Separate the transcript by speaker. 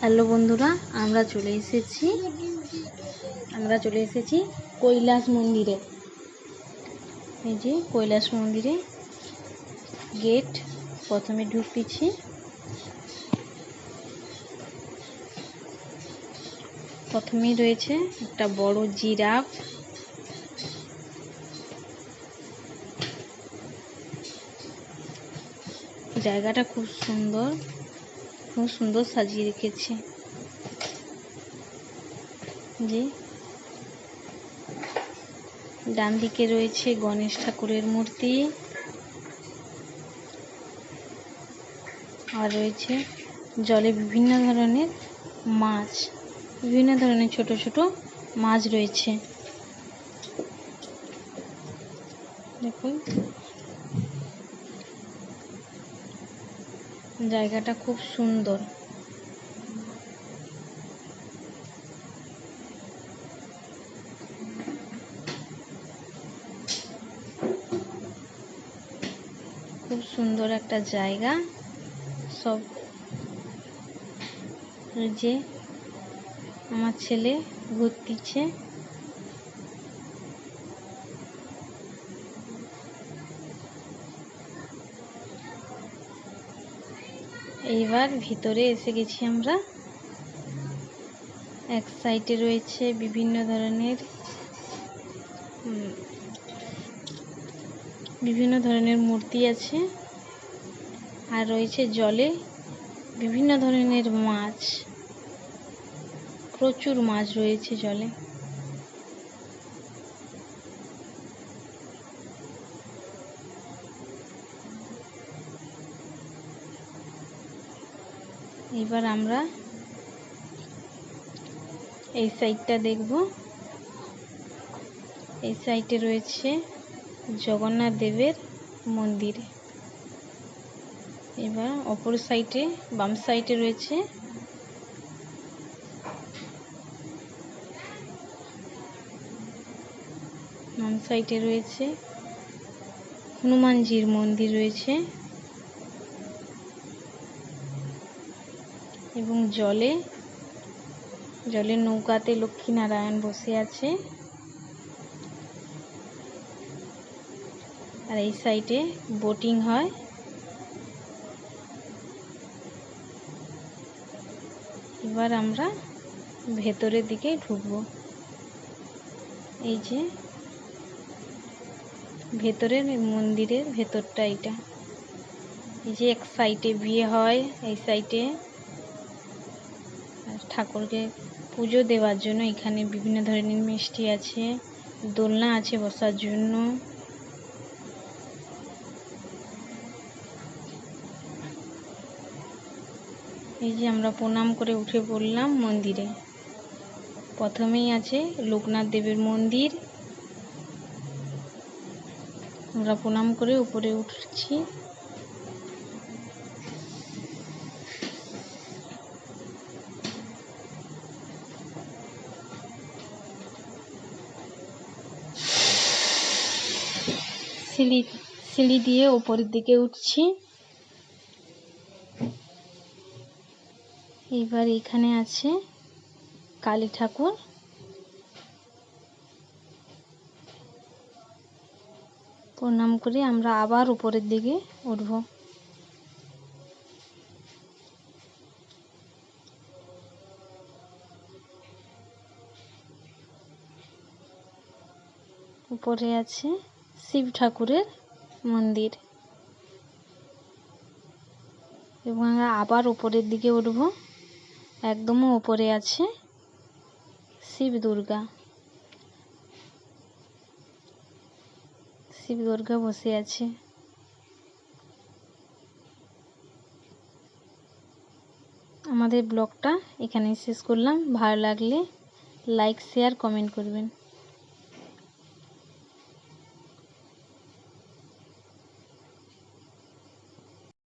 Speaker 1: Hello বন্ধুরা, আমরা চলে এসেছি কৈলাস মন্দিরে। এই যে কৈলাস মন্দিরে গেট, প্রথমে ঢুকতেছি। প্রথমেই রয়েছে একটা বড় জিরাফ। জায়গাটা খুব সুন্দর সাজিয়ে রেখেছে। যে ডান দিকে রয়েছে গণেশ ঠাকুরের মূর্তি, আর রয়েছে জলে বিভিন্ন ধরনের মাছ, বিভিন্ন ধরনের ছোট ছোট মাছ রয়েছে। দেখুন, জায়গাটা খুব সুন্দর। খুব সুন্দর একটা জায়গা। সব যে আমার ছেলে ঘুরতেছে। এইবার ভিতরে এসে গেছি আমরা। এক সাইডে রয়েছে বিভিন্ন ধরনের মূর্তি আছে, আর রয়েছে জলে বিভিন্ন ধরনের মাছ। প্রচুর মাছ রয়েছে জলে। এবার আমরা এই সাইডটা দেখব। এই সাইডে রয়েছে জগন্নাথ দেবের মন্দির। এবার অপর সাইডে, বাম সাইডে রয়েছে হনুমানজির মন্দির রয়েছে, এবং জলে নৌকাতে লক্ষ্মীনারায়ণ বসে আছে। আর এই সাইডে বোটিং হয়। এবার আমরা ভেতরের দিকে ঢুকবো। এই যে ভেতরের মন্দিরের ভেতরটা এটা। এই যে এক সাইডে বিয়ে হয়, এই সাইডে ঠাকুরকে পুজো দেওয়ার জন্য এখানে বিভিন্ন ধরনের মিষ্টি আছে, দোলনা আছে বসার জন্য। এই যে আমরা প্রণাম করে উঠে পড়লাম মন্দিরে। প্রথমেই আছে লোকনাথ দেবের মন্দির। আমরা প্রণাম করে উপরে উঠছি। সিঁড়ি দিয়ে উপরের দিকে উঠছি। এইবার এখানে আছে কালী ঠাকুর। প্রণাম করে আমরা আবার উপরের দিকে উঠব। উপরে আছে শিব ঠাকুরের মন্দির, এবং আমরা আবার উপরের দিকে উঠব। একদম উপরে আছে শিব দুর্গা বসে আছে। আমাদের ব্লগটা এখানেই শেষ করলাম। ভালো লাগলে লাইক, শেয়ার, কমেন্ট করবেন।